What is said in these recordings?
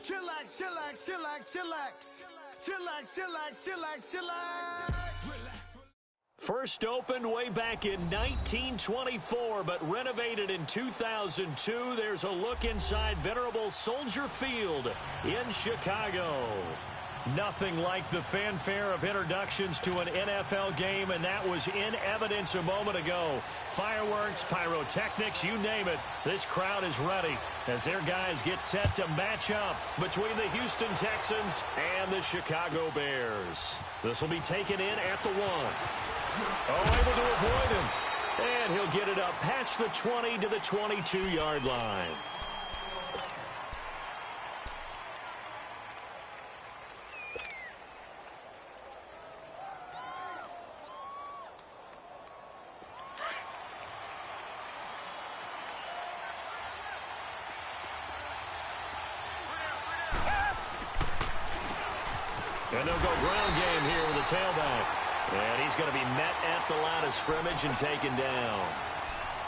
Chillax, chillax, chillax, chillax. Chillax, chillax, chillax, chillax. First opened way back in 1924, but renovated in 2002. There's a look inside venerable Soldier Field in Chicago. Nothing like the fanfare of introductions to an NFL game, and that was in evidence a moment ago. Fireworks, pyrotechnics, you name it. This crowd is ready as their guys get set to match up between the Houston Texans and the Chicago Bears. This will be taken in at the 1. Oh, able to avoid him. And he'll get it up past the 20 to the 22-yard line. And they'll go ground game here with the tailback. And he's going to be met at the line of scrimmage and taken down.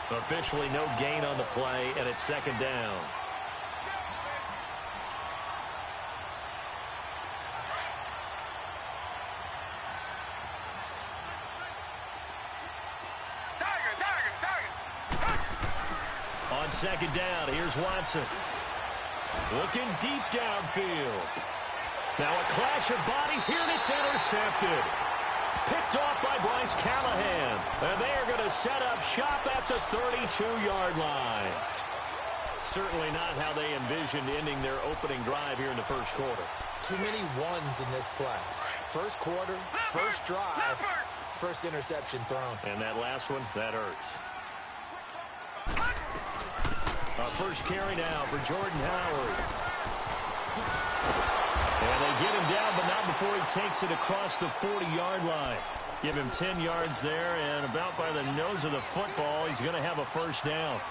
Officially no gain on the play, and it's second down. On second down, here's Watson. Looking deep downfield. Now a clash of bodies here, and it's intercepted. Picked off by Bryce Callahan. And they are going to set up shop at the 32-yard line. Certainly not how they envisioned ending their opening drive here in the first quarter. Too many ones in this play. First quarter, first drive, first interception thrown. And that last one, that hurts. First carry now for Jordan Howard. And they get him down, but not before he takes it across the 40-yard line. Give him 10 yards there, and about by the nose of the football, he's going to have a first down.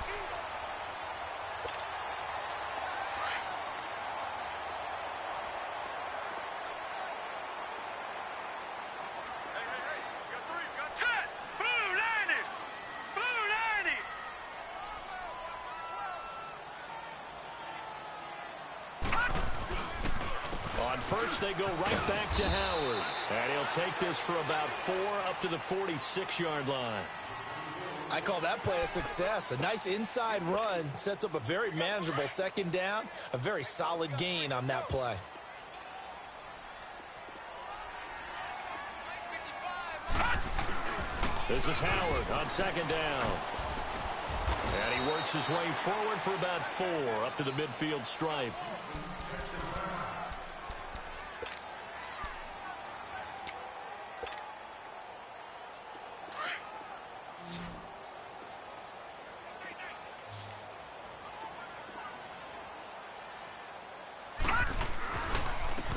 First, they go right back to Howard. And he'll take this for about 4 up to the 46-yard line. I call that play a success. A nice inside run sets up a very manageable second down. A very solid gain on that play. This is Howard on second down. And he works his way forward for about 4 up to the midfield stripe.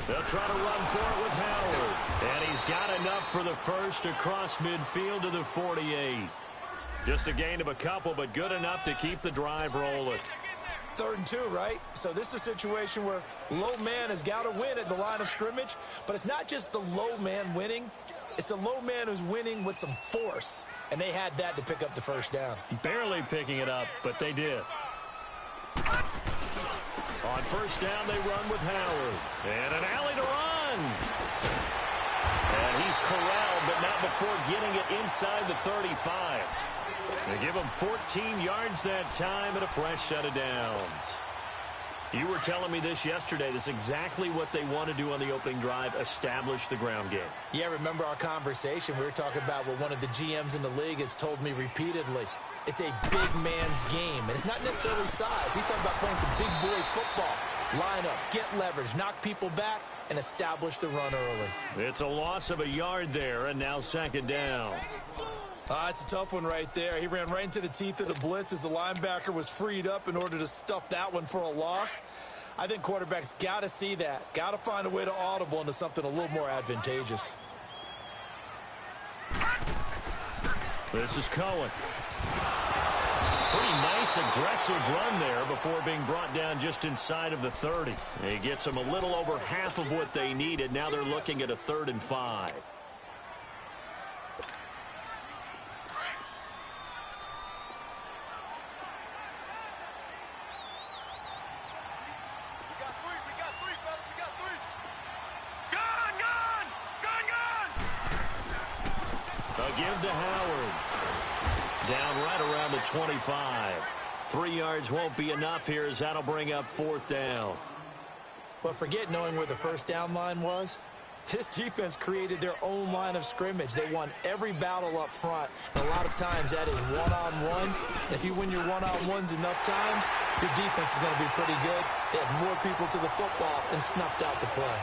They'll try to run for it with Howard. And he's got enough for the first across midfield to the 48. Just a gain of a couple, but good enough to keep the drive rolling. 3rd and 2, right? So this is a situation where low man has got to win at the line of scrimmage. But it's not just the low man winning. It's the low man who's winning with some force. And they had that to pick up the first down. Barely picking it up, but they did. On first down, they run with Howard. And an alley to run. And he's corralled, but not before getting it inside the 35. They give him 14 yards that time and a fresh set of downs. You were telling me this yesterday. This is exactly what they want to do on the opening drive, establish the ground game. Yeah, remember our conversation? We were talking about what one of the GMs in the league has told me repeatedly. It's a big man's game, and it's not necessarily size. He's talking about playing some big boy football. Line up, get leverage, knock people back, and establish the run early. It's a loss of a yard there, and now second down. It's a tough one right there. He ran right into the teeth of the blitz as the linebacker was freed up in order to stuff that one for a loss. I think quarterbacks got to see that. Got to find a way to audible into something a little more advantageous. This is Cohen. Pretty nice, aggressive run there before being brought down just inside of the 30. He gets them a little over half of what they needed. Now they're looking at a 3rd and 5. give to Howard. Down right around the 25. 3 yards won't be enough here as that'll bring up 4th down. But forget knowing where the first down line was. This defense created their own line of scrimmage. They won every battle up front. And a lot of times that is one-on-one. If you win your one-on-ones enough times, your defense is going to be pretty good. They had more people to the football and snuffed out the play.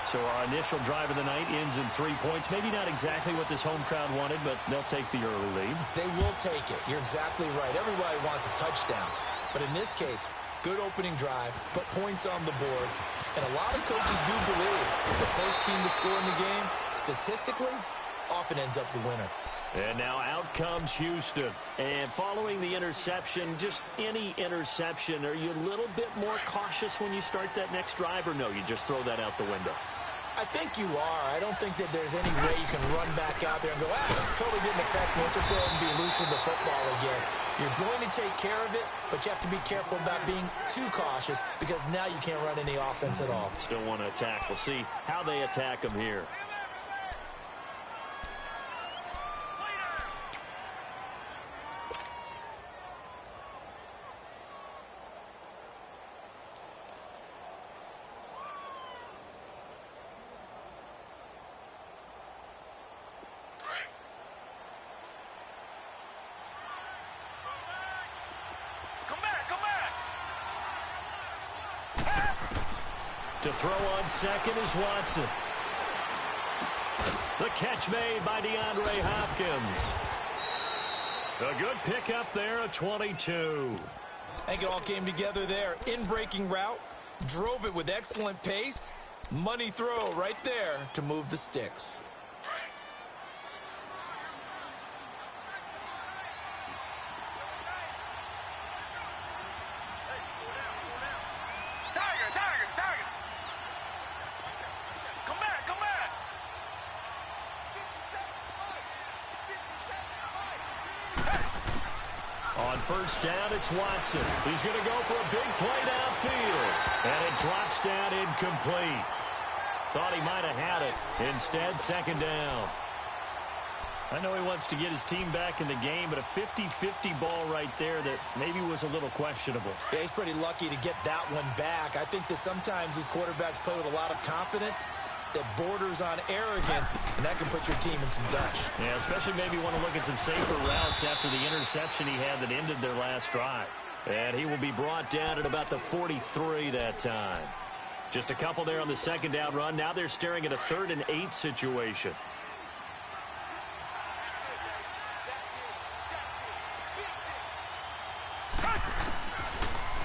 So our initial drive of the night ends in 3 points. Maybe not exactly what this home crowd wanted, but they'll take the early lead. They will take it. You're exactly right. Everybody wants a touchdown. But in this case, good opening drive, put points on the board. And a lot of coaches do believe the first team to score in the game, statistically, often ends up the winner. And now out comes Houston. And following the interception, just any interception, are you a little bit more cautious when you start that next drive, or no, you just throw that out the window? I think you are. I don't think that there's any way you can run back out there and go, totally didn't affect me. Let's just go ahead and be loose with the football again. You're going to take care of it, but you have to be careful about being too cautious because now you can't run any offense at all. Still want to attack. We'll see how they attack them here. To throw on second is Watson. The catch made by DeAndre Hopkins. A good pickup there, a 22. I think it all came together there. In-breaking route, drove it with excellent pace. Money throw right there to move the sticks. On first down, it's Watson. He's going to go for a big play downfield. And it drops down incomplete. Thought he might have had it. Instead, second down. I know he wants to get his team back in the game, but a 50-50 ball right there that maybe was a little questionable. Yeah, he's pretty lucky to get that one back. I think that sometimes these quarterbacks play with a lot of confidence that borders on arrogance, and that can put your team in some dutch. Yeah, especially maybe want to look at some safer routes after the interception he had that ended their last drive. And he will be brought down at about the 43 that time. Just a couple there on the second down run. Now they're staring at a 3rd and 8 situation.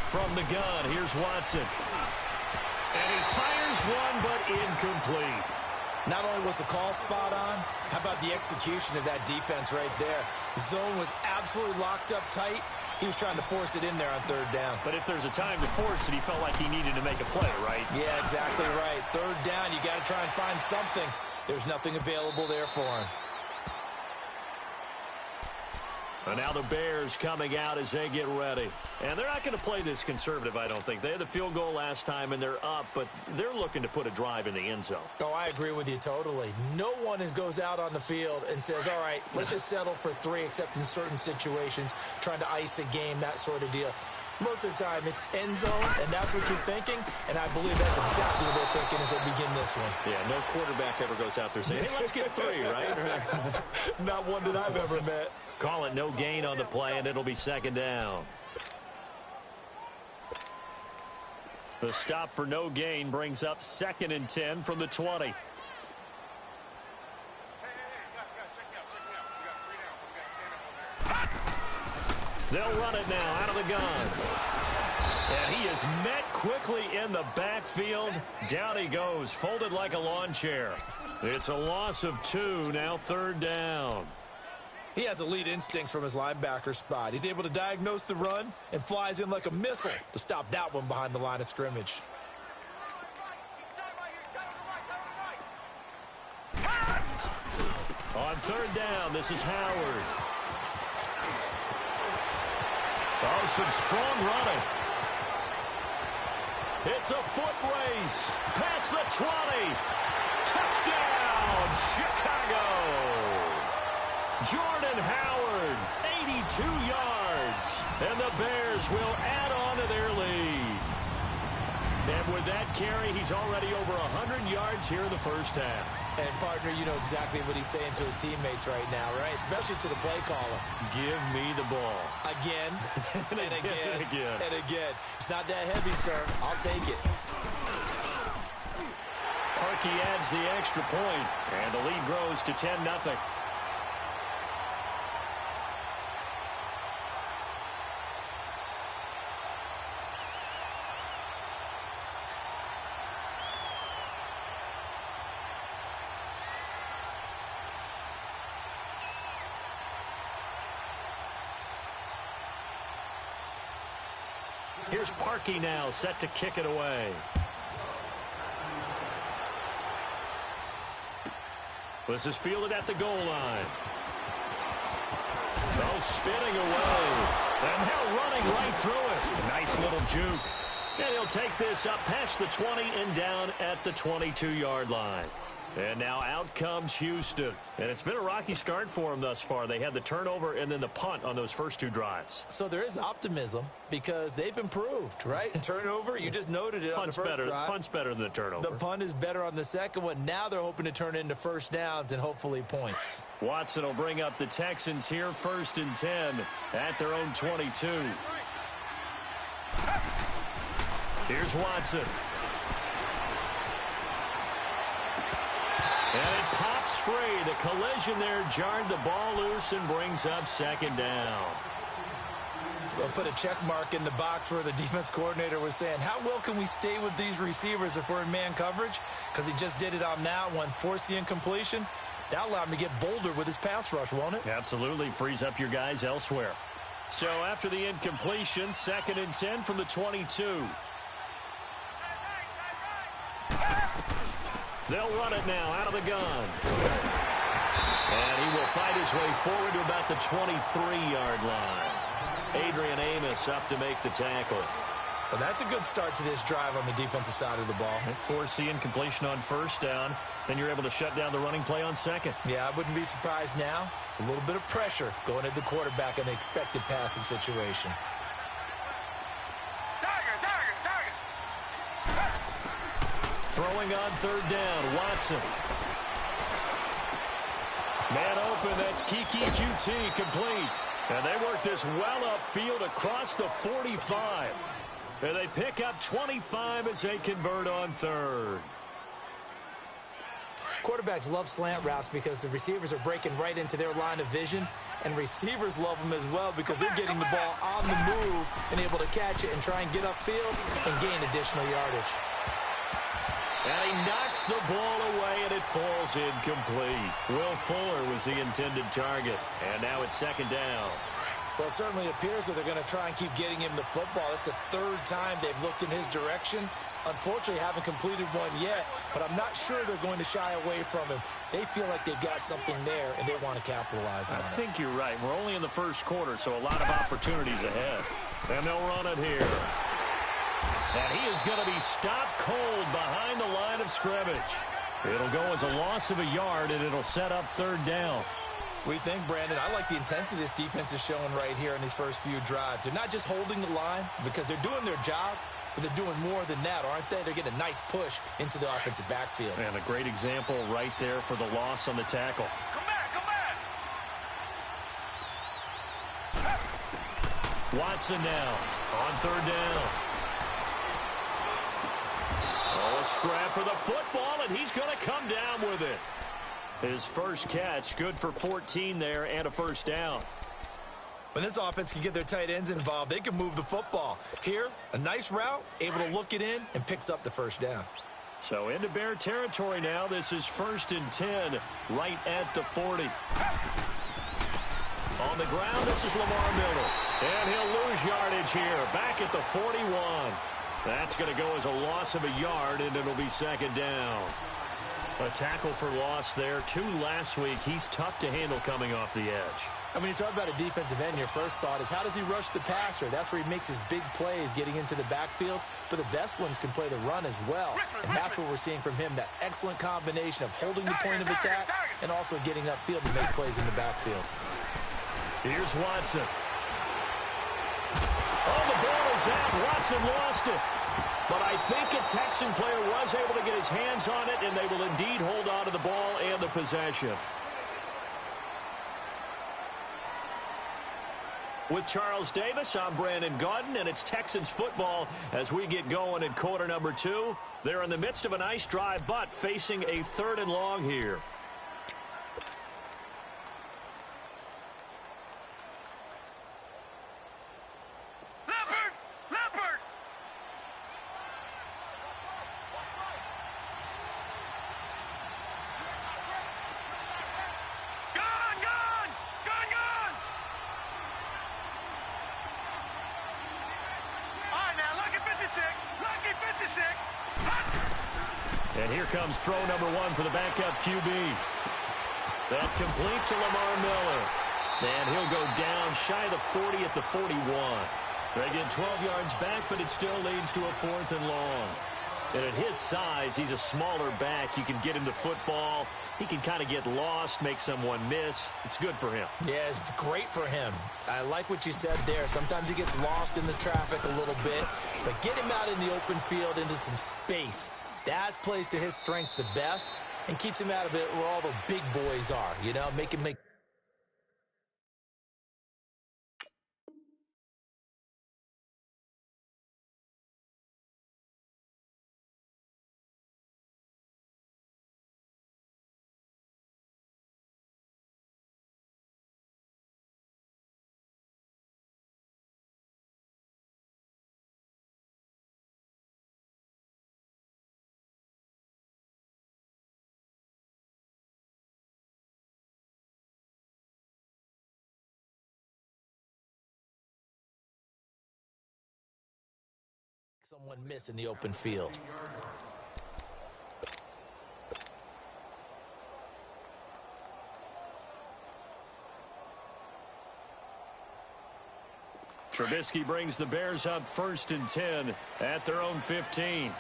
From the gun, here's Watson. And he fires one, but incomplete. Not only was the call spot on, how about the execution of that defense right there? Zone was absolutely locked up tight. He was trying to force it in there on 3rd down. But if there's a time to force it, he felt like he needed to make a play, right? Yeah, exactly right. 3rd down, you got to try and find something. There's nothing available there for him. And now the Bears coming out as they get ready. And they're not going to play this conservative, I don't think. They had the field goal last time, and they're up, but they're looking to put a drive in the end zone. Oh, I agree with you totally. No one goes out on the field and says, all right, let's just settle for 3, except in certain situations, trying to ice a game, that sort of deal. Most of the time, it's end zone, and that's what you're thinking, and I believe that's exactly what they're thinking as they begin this one. Yeah, no quarterback ever goes out there saying, hey, let's get 3, right? Not one that I've ever met. Call it no gain on the play, and it'll be second down. The stop for no gain brings up 2nd and 10 from the 20. They'll run it now out of the gun. And he is met quickly in the backfield. Down he goes, folded like a lawn chair. It's a loss of 2, now 3rd down. He has elite instincts from his linebacker spot. He's able to diagnose the run and flies in like a missile to stop that one behind the line of scrimmage. On 3rd down, this is Howard. Oh, some strong running. It's a foot race past the 20. Touchdown, Chicago! Jordan Howard, 82 yards, and the Bears will add on to their lead. And with that carry, he's already over 100 yards here in the first half. And, partner, you know exactly what he's saying to his teammates right now, right? Especially to the play caller. Give me the ball. Again, and again, and again. and again. It's not that heavy, sir. I'll take it. Parkey adds the extra point, and the lead grows to 10-0. Here's Parkey now, set to kick it away. This is fielded at the goal line. Oh, spinning away. And now running right through it. Nice little juke. And he'll take this up past the 20 and down at the 22-yard line. And now out comes Houston. And it's been a rocky start for them thus far. They had the turnover and then the punt on those first two drives. So there is optimism because they've improved, right? Turnover, you just noted it on the first drive. Punt's better than the turnover. The punt is better on the second one. Now they're hoping to turn it into first downs and hopefully points. Watson will bring up the Texans here, 1st and 10 at their own 22. Here's Watson. And it pops free. The collision there jarred the ball loose and brings up 2nd down. We'll put a check mark in the box where the defense coordinator was saying, how well can we stay with these receivers if we're in man coverage? Because he just did it on that one, forced the incompletion. That allowed him to get bolder with his pass rush, won't it? Absolutely. Frees up your guys elsewhere. So after the incompletion, 2nd and 10 from the 22. They'll run it now out of the gun. And he will fight his way forward to about the 23-yard line. Adrian Amos up to make the tackle. Well, that's a good start to this drive on the defensive side of the ball. Force the incompletion on 1st down. Then you're able to shut down the running play on 2nd. Yeah, I wouldn't be surprised now. A little bit of pressure going at the quarterback in the expected passing situation. Throwing on 3rd down, Watson. Man open, that's Kiki QT complete. And they work this well upfield across the 45. And they pick up 25 as they convert on 3rd. Quarterbacks love slant routes because the receivers are breaking right into their line of vision. And receivers love them as well because they're getting the ball on the move and able to catch it and try and get upfield and gain additional yardage. And he knocks the ball away, and it falls incomplete. Will Fuller was the intended target. And now it's 2nd down. Well, it certainly appears that they're going to try and keep getting him the football. It's the 3rd time they've looked in his direction. Unfortunately, haven't completed one yet, but I'm not sure they're going to shy away from him. They feel like they've got something there, and they want to capitalize on it. I think you're right. We're only in the 1st quarter, so a lot of opportunities ahead. And they'll run it here. And he is going to be stopped cold behind the line of scrimmage. It'll go as a loss of a yard, and it'll set up 3rd down. We think, Brandon, I like the intensity this defense is showing right here in these first few drives. They're not just holding the line because they're doing their job, but they're doing more than that, aren't they? They're getting a nice push into the offensive backfield. And a great example right there for the loss on the tackle. Come back, come back! Watson now on 3rd down. Oh, a scrap for the football, and he's going to come down with it. His first catch, good for 14 there and a 1st down. When this offense can get their tight ends involved, they can move the football. Here, a nice route, able to look it in, and picks up the 1st down. So into Bear territory now. This is 1st and 10, right at the 40. On the ground, this is Lamar Miller. And he'll lose yardage here, back at the 41. That's going to go as a loss of a yard, and it'll be 2nd down. A tackle for loss there. 2 last week. He's tough to handle coming off the edge. I mean, you talk about a defensive end, your first thought is how does he rush the passer? That's where he makes his big plays getting into the backfield. But the best ones can play the run as well. And that's what we're seeing from him, that excellent combination of holding the point of attack and also getting upfield to make plays in the backfield. Here's Watson. Oh, the ball is out. Watson lost it. But I think a Texan player was able to get his hands on it, and they will indeed hold on to the ball and the possession. With Charles Davis, I'm Brandon Gaudin, and it's Texans football as we get going in quarter number 2. They're in the midst of a nice drive, but facing a 3rd and long here. And here comes throw number 1 for the backup QB. That complete to Lamar Miller. And he'll go down shy of the 40 at the 41. They get 12 yards back, but it still leads to a 4th and long. And at his size, he's a smaller back. You can get him to football. He can kind of get lost, make someone miss. It's good for him. Yeah, it's great for him. I like what you said there. Sometimes he gets lost in the traffic a little bit, but get him out in the open field into some space. That plays to his strengths the best and keeps him out of it where all the big boys are, you know, make him make. Someone miss in the open field. Trubisky brings the Bears up 1st and 10 at their own 15.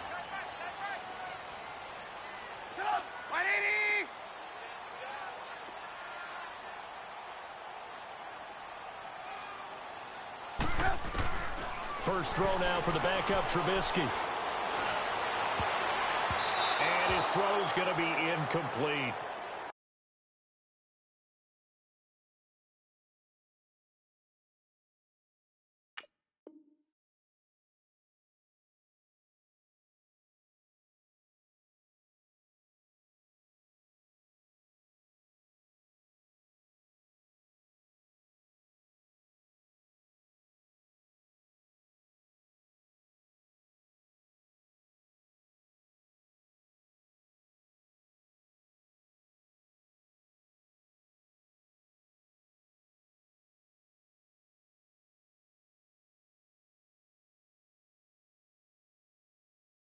First throw now for the backup, Trubisky. And his throw's going to be incomplete.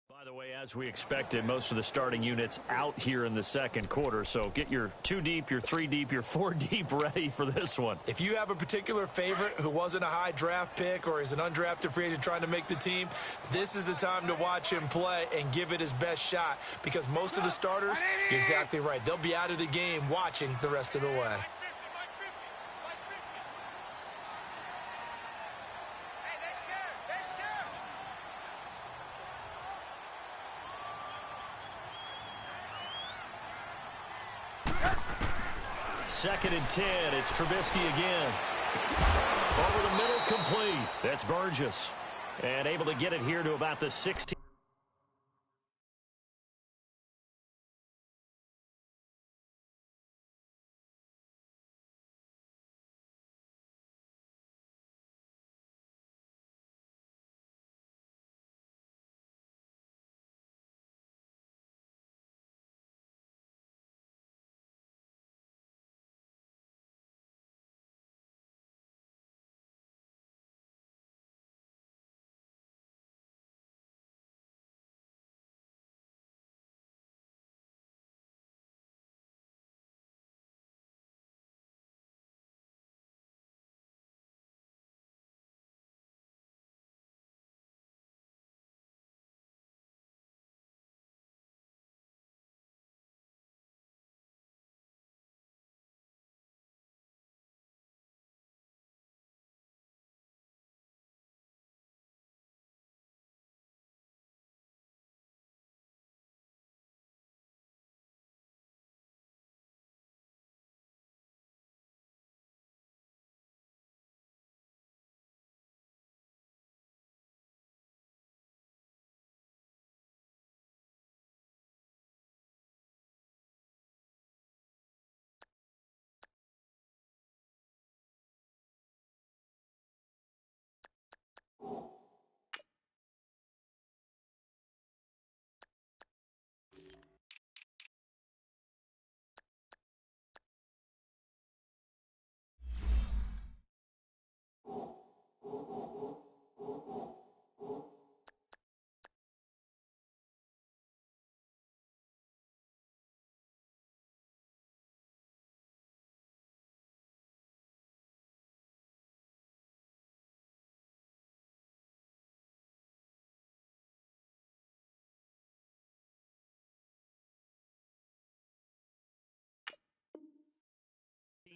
By the way, as we expected, most of the starting units out here in the second quarter. So get your 2 deep, your 3 deep, your 4 deep ready for this one. If you have a particular favorite who wasn't a high draft pick or is an undrafted free agent trying to make the team, this is the time to watch him play and give it his best shot because most of the starters, you're exactly right, they'll be out of the game watching the rest of the way. Second and 10. It's Trubisky again. Over the middle, complete. That's Burgess. And able to get it here to about the 16.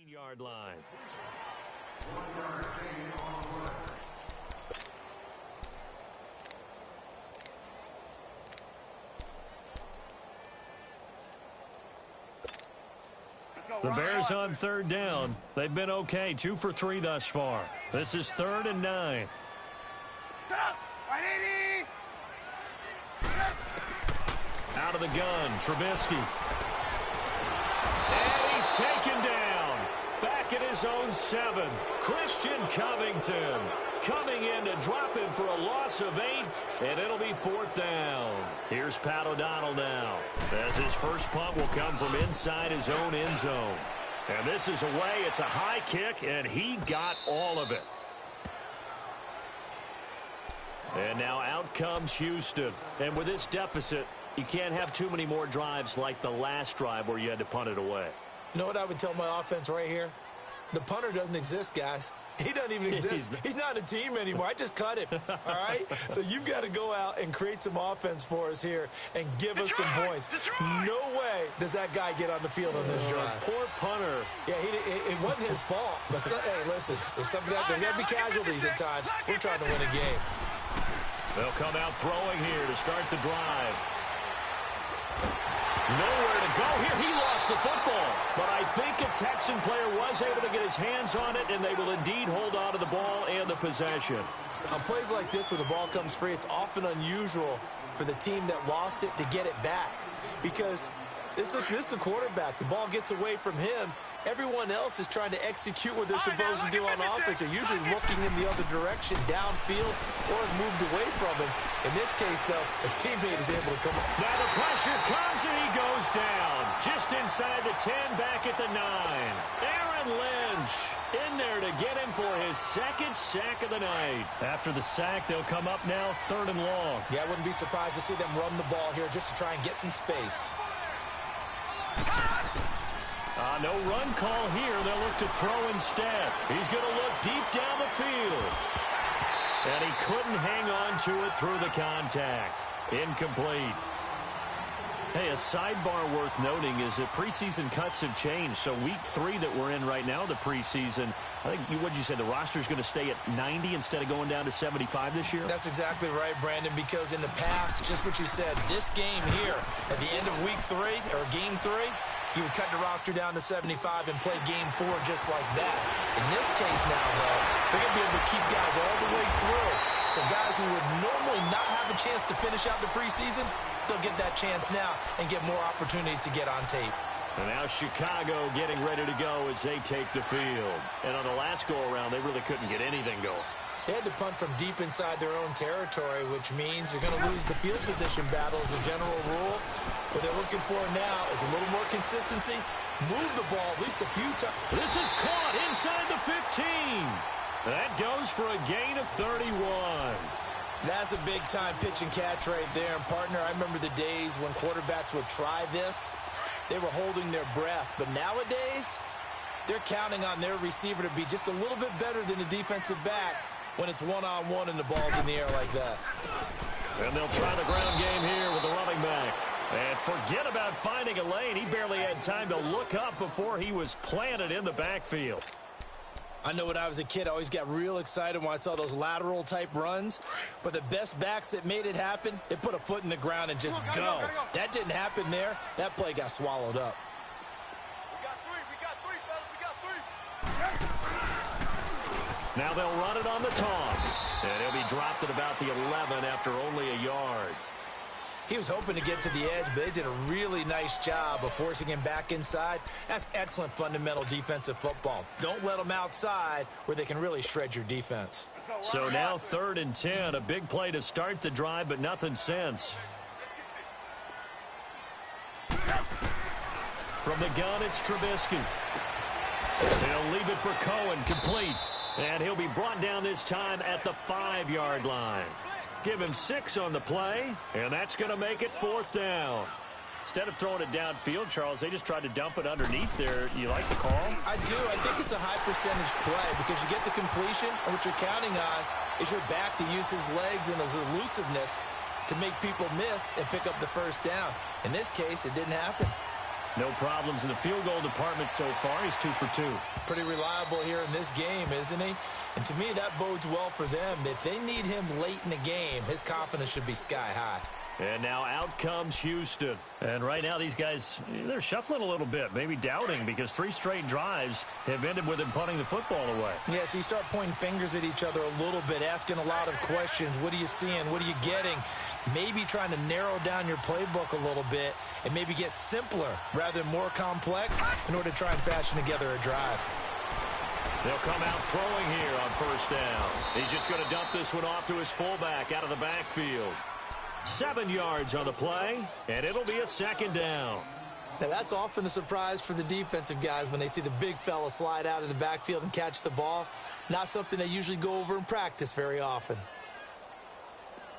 15-yard line. The Bears on third down. They've been okay, 2 for 3 thus far. This is 3rd and 9. Out of the gun, Trubisky. And he's taken down. Back at his own 7. Christian Covington coming in to drop him for a loss of 8, and it'll be 4th down. Here's Pat O'Donnell now, as his first punt will come from inside his own end zone. And this is away. It's a high kick, and he got all of it. And now out comes Houston. And with this deficit, you can't have too many more drives like the last drive where you had to punt it away. You know what I would tell my offense right here? The punter doesn't exist, guys. He doesn't even exist. He's not a team anymore. I just cut him, all right? So you've got to go out and create some offense for us here and give us some points. No way does that guy get on the field on this drive. Poor punter. Yeah, it wasn't his fault. But, hey, listen, there's got to be casualties at times. We're trying to win a game. They'll come out throwing here to start the drive. Nowhere to go here. He lost the football. But I think a Texan player was able to get his hands on it, and they will indeed hold on to the ball and the possession. On plays like this where the ball comes free, it's often unusual for the team that lost it to get it back. Because this is the quarterback. The ball gets away from him. Everyone else is trying to execute what they're supposed to do on offense. They're usually looking in the other direction, downfield, or have moved away from him. In this case, though, a teammate is able to come up. Now the pressure comes, and he goes down. Just inside the 10, back at the 9. Aaron Lynch in there to get him for his 2nd sack of the night. After the sack, they'll come up now 3rd and long. Yeah, I wouldn't be surprised to see them run the ball here just to try and get some space. No run call here. They'll look to throw instead. He's going to look deep down the field. And he couldn't hang on to it through the contact. Incomplete. Hey, a sidebar worth noting is that preseason cuts have changed. So week 3 that we're in right now, the preseason, I think, what did you say, the roster's going to stay at 90 instead of going down to 75 this year? That's exactly right, Brandon, because in the past, just what you said, this game here, at the end of week 3, or game 3, you would cut the roster down to 75 and play game 4 just like that. In this case now, though, they're going to be able to keep guys all the way through. So guys who would normally not have a chance to finish out the preseason, they'll get that chance now and get more opportunities to get on tape. And now Chicago getting ready to go as they take the field. And on the last go-around, they really couldn't get anything going. They had to punt from deep inside their own territory, which means you're going to lose the field position battle as a general rule. What they're looking for now is a little more consistency. Move the ball at least a few times. This is caught inside the 15. That goes for a gain of 31. That's a big-time pitch and catch right there. And, partner, I remember the days when quarterbacks would try this. They were holding their breath. But nowadays, they're counting on their receiver to be just a little bit better than the defensive back when it's one-on-one and the ball's in the air like that. And they'll try the ground game here with the running back. And forget about finding a lane. He barely had time to look up before he was planted in the backfield. I know when I was a kid, I always got real excited when I saw those lateral-type runs. But the best backs that made it happen, they put a foot in the ground and just go. That didn't happen there. That play got swallowed up. Now they'll run it on the toss. And he'll be dropped at about the 11 after only a yard. He was hoping to get to the edge, but they did a really nice job of forcing him back inside. That's excellent fundamental defensive football. Don't let them outside where they can really shred your defense. So now 3rd and 10, a big play to start the drive, but nothing since. From the gun, it's Trubisky. They'll leave it for Cohen, complete. And he'll be brought down this time at the 5-yard line. Give him 6 on the play, and that's going to make it 4th down. Instead of throwing it downfield, Charles, they just tried to dump it underneath there. You like the call? I do. I think it's a high-percentage play because you get the completion, and what you're counting on is your back to use his legs and his elusiveness to make people miss and pick up the first down. In this case, it didn't happen. No problems in the field goal department so far. He's 2 for 2. Pretty reliable here in this game, isn't he? And to me, that bodes well for them. If they need him late in the game, his confidence should be sky high. And now out comes Houston. And right now these guys, they're shuffling a little bit, maybe doubting, because 3 straight drives have ended with him punting the football away. Yeah, so you start pointing fingers at each other a little bit, asking a lot of questions. What are you seeing? What are you getting? Maybe trying to narrow down your playbook a little bit and maybe get simpler rather than more complex in order to try and fashion together a drive. They'll come out throwing here on first down. He's just going to dump this one off to his fullback out of the backfield. 7 yards on the play, and it'll be a second down. Now, that's often a surprise for the defensive guys when they see the big fella slide out of the backfield and catch the ball. Not something they usually go over in practice very often.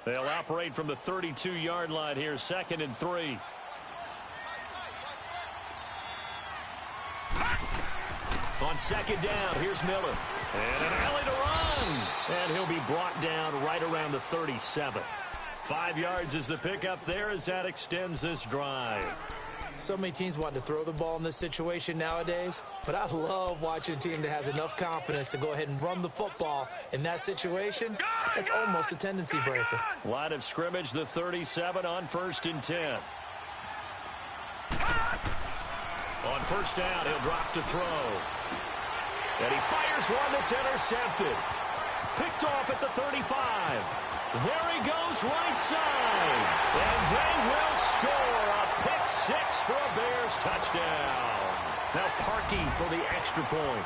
They'll operate from the 32-yard line here, 2nd and 3. On second down, here's Miller. And an alley to run. And he'll be brought down right around the 37. 5 yards is the pickup there as that extends this drive. So many teams want to throw the ball in this situation nowadays, but I love watching a team that has enough confidence to go ahead and run the football in that situation. That's almost a tendency breaker. Line of scrimmage, the 37 on 1st and 10. On first down, he'll drop to throw. And he fires one that's intercepted. Picked off at the 35. There he goes right side. And they will score a pick 6 for a Bears touchdown. Now Parkey for the extra point.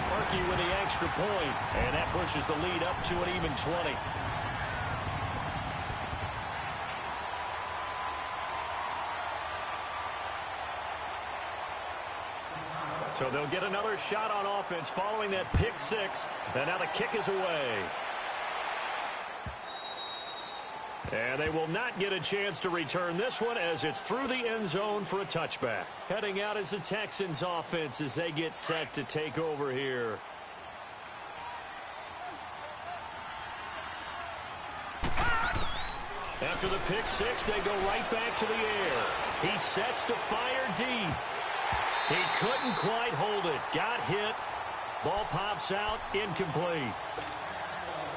Parkey with the extra point, and that pushes the lead up to an even 20. So they'll get another shot on offense following that pick 6. And now the kick is away. And they will not get a chance to return this one as it's through the end zone for a touchback. Heading out is the Texans offense as they get set to take over here. After the pick 6, they go right back to the air. He sets to fire deep. He couldn't quite hold it. Got hit. Ball pops out. Incomplete.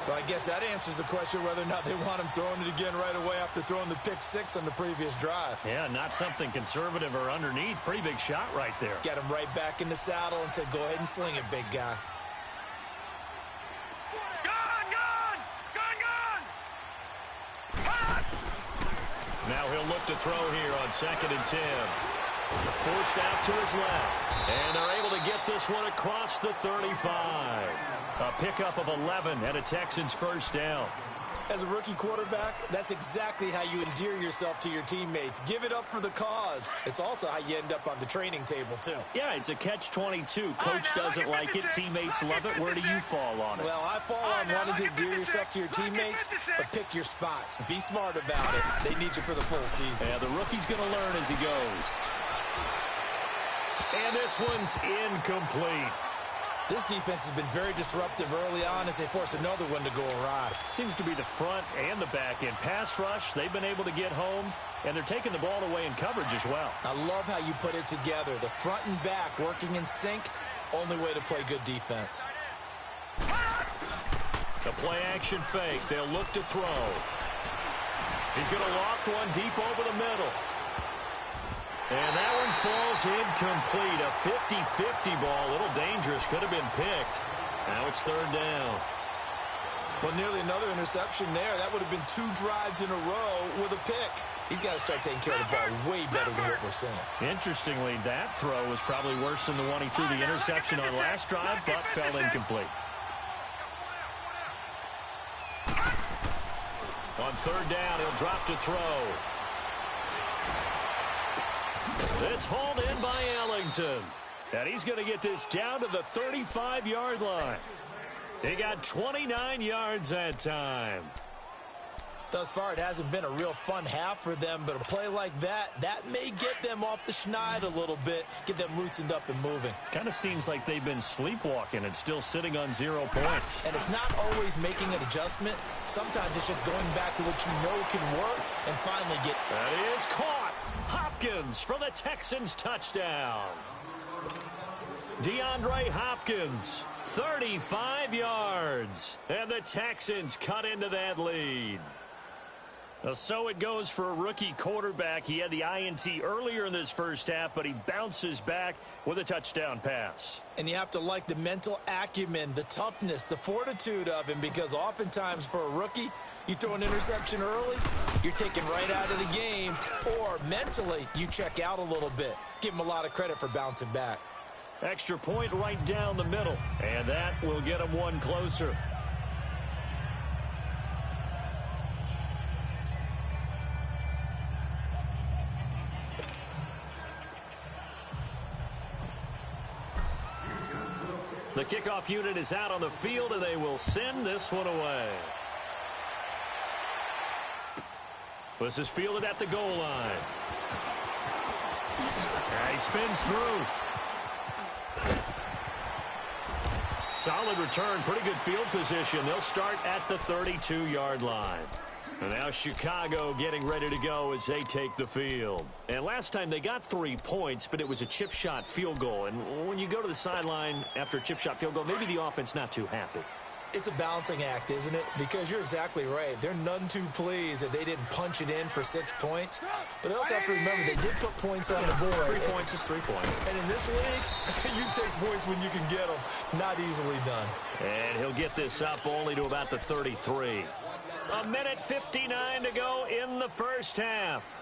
Well, I guess that answers the question whether or not they want him throwing it again right away after throwing the pick 6 on the previous drive. Yeah, not something conservative or underneath. Pretty big shot right there. Got him right back in the saddle and said, go ahead and sling it, big guy. Now he'll look to throw here on 2nd and 10. Forced out to his left. And they're able to get this one across the 35. A pickup of 11 and a Texans first down. As a rookie quarterback, that's exactly how you endear yourself to your teammates. Give it up for the cause. It's also how you end up on the training table, too. Yeah, it's a catch-22. Coach doesn't like it. Teammates love it. Where do you fall on it? Well, I fall on wanting to endear yourself to your teammates, but pick your spots. Be smart about it. They need you for the full season. Yeah, the rookie's going to learn as he goes. And this one's incomplete. This defense has been very disruptive early on as they force another one to go awry. Seems to be the front and the back end. Pass rush, they've been able to get home, and they're taking the ball away in coverage as well. I love how you put it together. The front and back working in sync, only way to play good defense. The play-action fake. They'll look to throw. He's going to loft one deep over the middle. And that one falls incomplete. A 50-50 ball. A little dangerous. Could have been picked. Now it's 3rd down. Well, nearly another interception there. That would have been 2 drives in a row with a pick. He's got to start taking care of the ball way better than what we're seeing. Interestingly, that throw was probably worse than the one he threw the interception on last drive, but fell incomplete. On 3rd down, he'll drop to throw. It's hauled in by Ellington. And he's going to get this down to the 35-yard line. He got 29 yards that time. Thus far, it hasn't been a real fun half for them, but a play like that may get them off the schneid a little bit, get them loosened up and moving. Kind of seems like they've been sleepwalking and still sitting on 0 points. And it's not always making an adjustment. Sometimes it's just going back to what you know can work and finally get... That is caught. Hopkins for the Texans touchdown. DeAndre Hopkins, 35 yards. And the Texans cut into that lead. So it goes for a rookie quarterback. He had the INT earlier in this first half, but he bounces back with a touchdown pass. And you have to like the mental acumen, the toughness, the fortitude of him, because oftentimes for a rookie, you throw an interception early, you're taken right out of the game, or mentally you check out a little bit. Give him a lot of credit for bouncing back. Extra point right down the middle, and that will get him one closer. The kickoff unit is out on the field, and they will send this one away. This is fielded at the goal line. And he spins through. Solid return, pretty good field position. They'll start at the 32-yard line. And now Chicago getting ready to go as they take the field. And last time they got 3 points, but it was a chip shot field goal. And when you go to the sideline after a chip shot field goal, maybe the offense not too happy. It's a balancing act, isn't it? Because you're exactly right. They're none too pleased that they didn't punch it in for 6 points. But they also have to remember they did put points on the board. 3 points is 3 points. And in this league, you take points when you can get them. Not easily done. And he'll get this up only to about the 33. A minute 59 to go in the first half.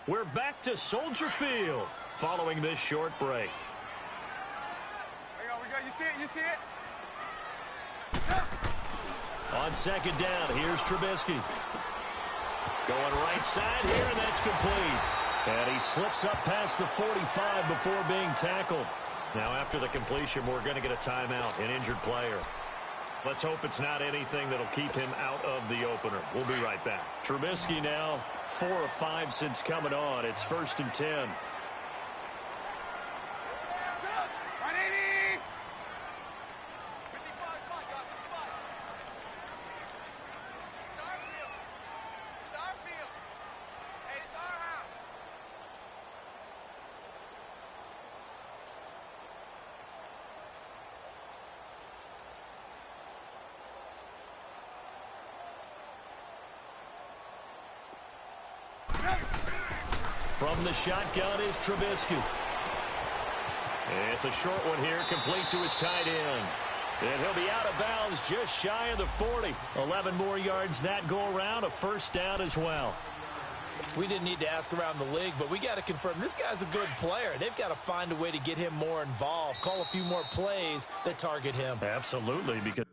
We're back to Soldier Field following this short break. There we go. You see it? You see it? On second down, here's Trubisky. Going right side here, and that's complete. And he slips up past the 45 before being tackled. Now, after the completion, we're going to get a timeout, an injured player. Let's hope it's not anything that'll keep him out of the opener. We'll be right back. Trubisky now 4 of 5 since coming on. It's 1st and 10. From the shotgun is Trubisky. It's a short one here, complete to his tight end. And he'll be out of bounds just shy of the 40. 11 more yards that go around, a first down as well. We didn't need to ask around the league, but we got to confirm this guy's a good player. They've got to find a way to get him more involved, call a few more plays that target him. Absolutely, because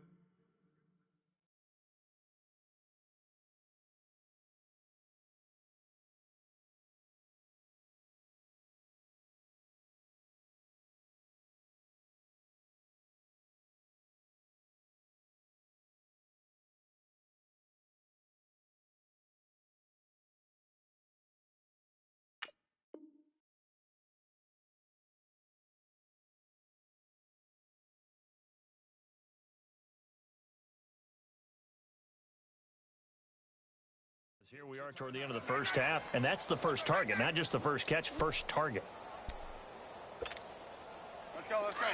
here we are toward the end of the first half, and that's the first target, not just the first catch, first target. Let's go, let's go.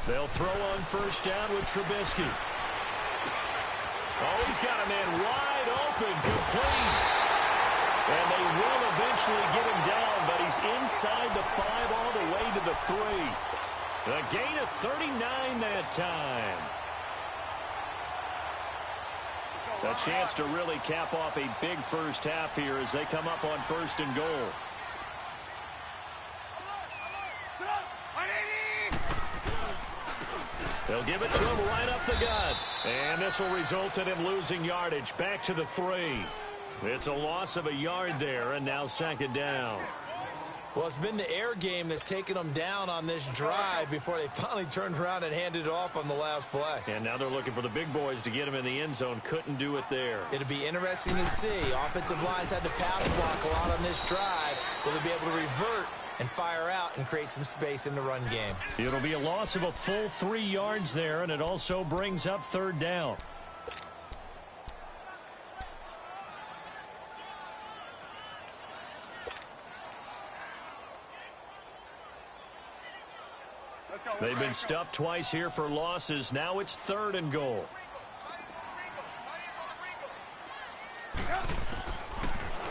They'll throw on first down with Trubisky. Oh, he's got a man wide open, complete. And they will eventually get him down, but he's inside the 5 all the way to the 3. A gain of 39 that time. A chance to really cap off a big first half here as they come up on 1st and goal. They'll give it to him right up the gut. And this will result in him losing yardage back to the 3. It's a loss of a yard there, and now 2nd down. Well, it's been the air game that's taken them down on this drive before they finally turned around and handed it off on the last play. And now they're looking for the big boys to get him in the end zone. Couldn't do it there. It'll be interesting to see. Offensive lines had to pass block a lot on this drive. Will they be able to revert and fire out and create some space in the run game? It'll be a loss of a full 3 yards there, and it also brings up third down. They've been stuffed twice here for losses. Now it's 3rd and goal.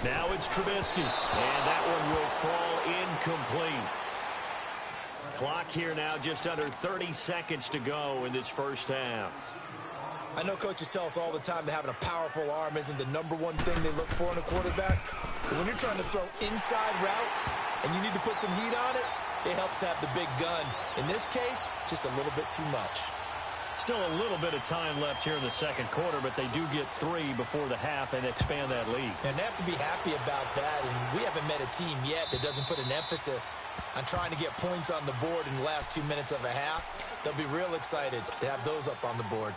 Now it's Trubisky, and that one will fall incomplete. Clock here now just under 30 seconds to go in this first half. I know coaches tell us all the time that having a powerful arm isn't the #1 thing they look for in a quarterback. But when you're trying to throw inside routes and you need to put some heat on it, it helps have the big gun. In this case, just a little bit too much. Still a little bit of time left here in the second quarter, but they do get 3 before the half and expand that lead. And they have to be happy about that, and we haven't met a team yet that doesn't put an emphasis on trying to get points on the board in the last 2 minutes of a half. They'll be real excited to have those up on the board.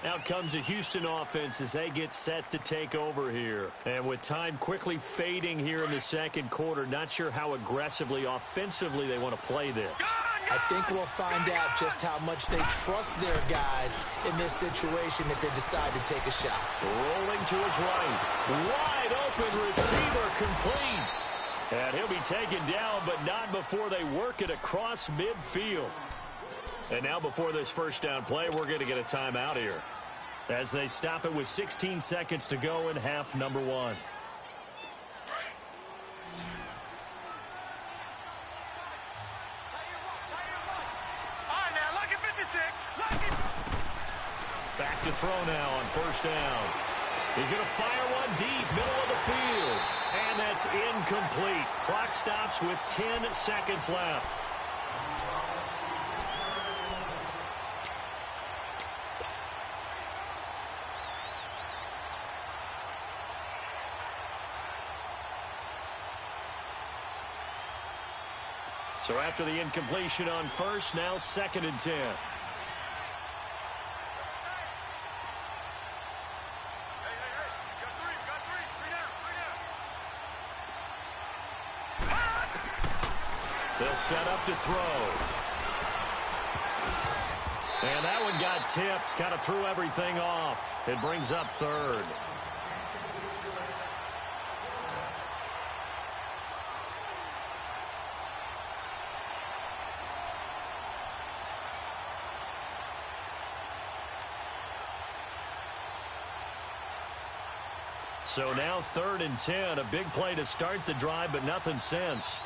Out comes the Houston offense as they get set to take over here. And with time quickly fading here in the second quarter, not sure how aggressively, offensively they want to play this. I think we'll find out just how much they trust their guys in this situation if they decide to take a shot. Rolling to his right. Wide open receiver complete. And he'll be taken down, but not before they work it across midfield. And now before this first down play, we're going to get a timeout here as they stop it with 16 seconds to go in half number 1. Back to throw now on first down. He's going to fire one deep, middle of the field. And that's incomplete. Clock stops with 10 seconds left. So after the incompletion on first, now 2nd and 10. They'll set up to throw. And that one got tipped, kind of threw everything off. It brings up 3rd. So now 3rd and 10, a big play to start the drive, but nothing since.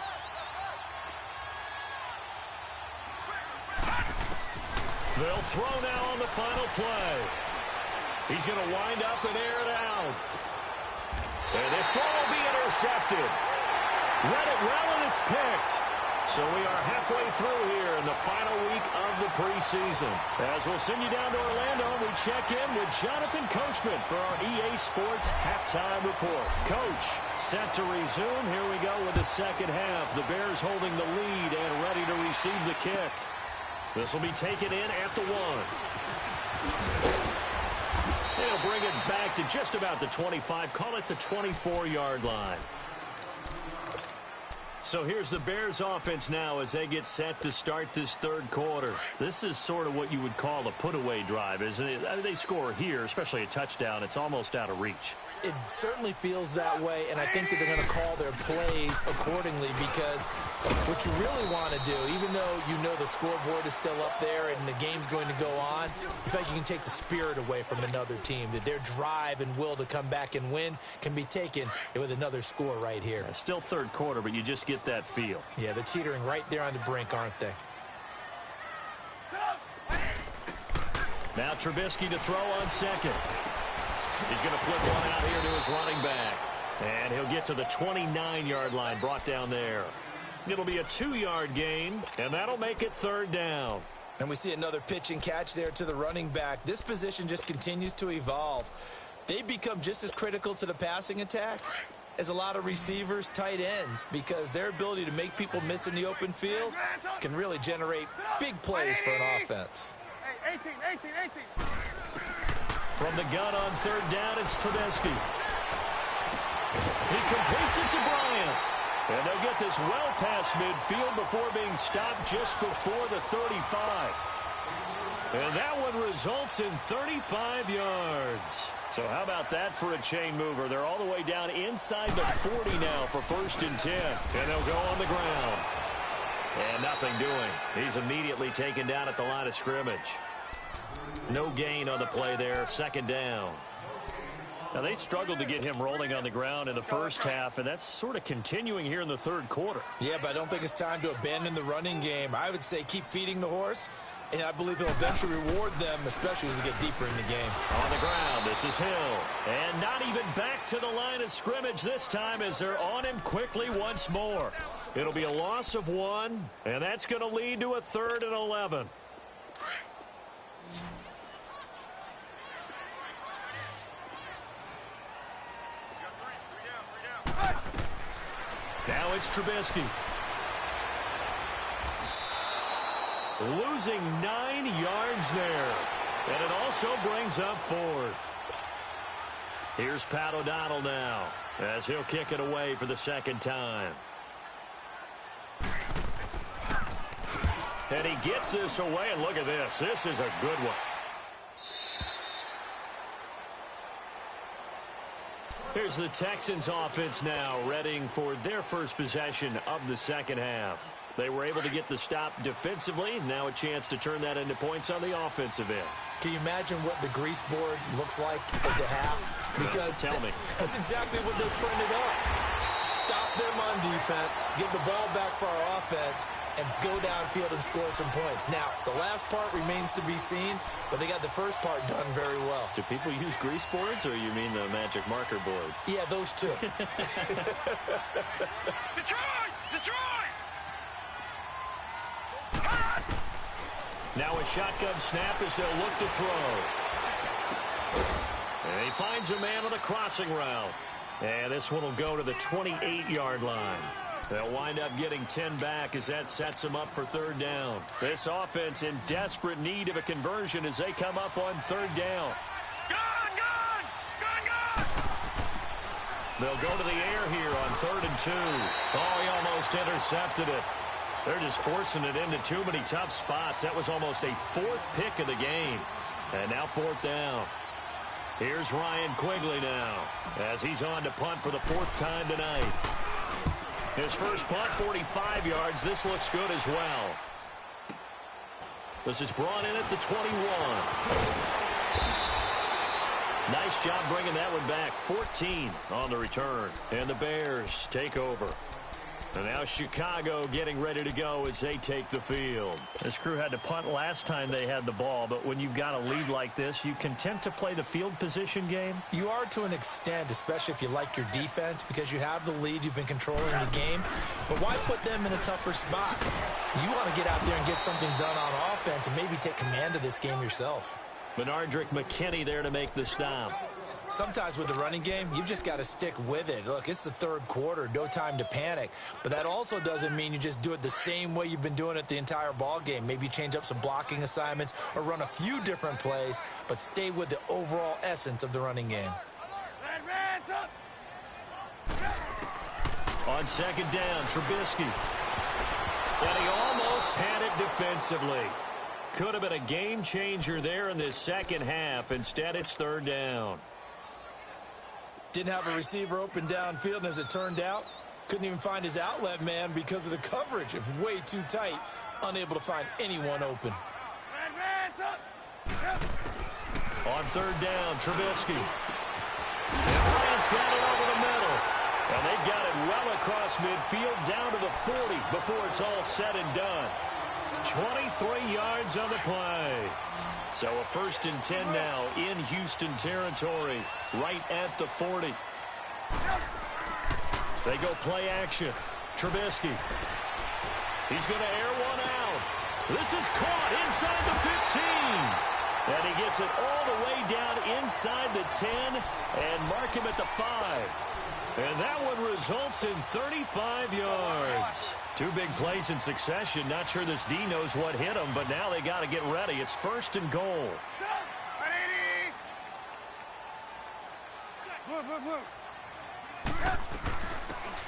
They'll throw now on the final play. He's going to wind up and air it out. And this throw will be intercepted. Read it well, and it's picked. So we are halfway through here in the final week of the preseason. As we'll send you down to Orlando, we check in with Jonathan Coachman for our EA Sports Halftime Report. Coach, set to resume. Here we go with the second half. The Bears holding the lead and ready to receive the kick. This will be taken in at the 1. They'll bring it back to just about the 25. Call it the 24-yard line. So here's the Bears offense now as they get set to start this third quarter. This is sort of what you would call a put-away drive, isn't it? I mean, they score here, especially a touchdown. It's almost out of reach. It certainly feels that way, and I think that they're going to call their plays accordingly because what you really want to do, even though you know the scoreboard is still up there and the game's going to go on, I think you can take the spirit away from another team, that their drive and will to come back and win can be taken with another score right here. Yeah, still third quarter, but you just get that feel. Yeah, they're teetering right there on the brink, aren't they? Now Trubisky to throw on second. He's going to flip one out here to his running back. And he'll get to the 29-yard line, brought down there. It'll be a 2-yard gain, and that'll make it third down. And we see another pitch and catch there to the running back. This position just continues to evolve. They become just as critical to the passing attack is a lot of receivers, tight ends, because their ability to make people miss in the open field can really generate big plays for an offense. 18. From the gun on third down, it's Trubisky. He completes it to Bryant. And they'll get this well past midfield before being stopped just before the 35. And that one results in 35 yards. So how about that for a chain mover? They're all the way down inside the 40 now for 1st and 10. And they'll go on the ground. And nothing doing. He's immediately taken down at the line of scrimmage. No gain on the play there. 2nd down. Now, they struggled to get him rolling on the ground in the first half, and that's sort of continuing here in the 3rd quarter. Yeah, but I don't think it's time to abandon the running game. I would say keep feeding the horse, and I believe he'll eventually reward them, especially as we get deeper in the game. On the ground, this is Hill. And not even back to the line of scrimmage this time as they're on him quickly once more. It'll be a loss of 1, and that's going to lead to a 3rd and 11. Now it's Trubisky. Losing 9 yards there. And it also brings up 4th. Here's Pat O'Donnell now as he'll kick it away for the 2nd time. And he gets this away, and look at this. This is a good one. Here's the Texans offense now, readying for their first possession of the 2nd half. They were able to get the stop defensively. Now a chance to turn that into points on the offensive end. Can you imagine what the grease board looks like at the half? Because tell me. That's exactly what they've printed up. Stop them on defense, give the ball back for our offense, and go downfield and score some points. Now, the last part remains to be seen, but they got the first part done very well. Do people use grease boards, or you mean the magic marker boards? Yeah, those two. Detroit! Now a shotgun snap as they'll look to throw. And he finds a man on the crossing route. And this one will go to the 28-yard line. They'll wind up getting 10 back as that sets them up for 3rd down. This offense in desperate need of a conversion as they come up on 3rd down. Gone! They'll go to the air here on 3rd and 2. Oh, he almost intercepted it. They're just forcing it into too many tough spots. That was almost a 4th pick of the game. And now 4th down. Here's Ryan Quigley now as he's on to punt for the 4th time tonight. His first punt, 45 yards. This looks good as well. This is brought in at the 21. Nice job bringing that one back. 14 on the return. And the Bears take over. And now Chicago getting ready to go as they take the field. This crew had to punt last time they had the ball, but when you've got a lead like this, you can tend to play the field position game? You are to an extent, especially if you like your defense, because you have the lead, you've been controlling the game. But why put them in a tougher spot? You want to get out there and get something done on offense and maybe take command of this game yourself. Benardrick McKinney there to make the stop. Sometimes with the running game, you've just got to stick with it. Look, it's the 3rd quarter, no time to panic. But that also doesn't mean you just do it the same way you've been doing it the entire ball game. Maybe change up some blocking assignments or run a few different plays, but stay with the overall essence of the running game. On 2nd down, Trubisky. And he almost had it defensively. Could have been a game changer there in this 2nd half. Instead, it's 3rd down. Didn't have a receiver open downfield, and as it turned out, couldn't even find his outlet man because of the coverage. It was way too tight, unable to find anyone open. On 3rd down, Trubisky. And Bryant's got it over the middle. And they've got it well across midfield down to the 40 before it's all said and done. 23 yards on the play. So a 1st and 10 now in Houston territory, right at the 40. They go play action. Trubisky. He's going to air one out. This is caught inside the 15. And he gets it all the way down inside the 10 and mark him at the 5. And that one results in 35 yards. Two big plays in succession. Not sure this D knows what hit him, but now they got to get ready. It's 1st and goal.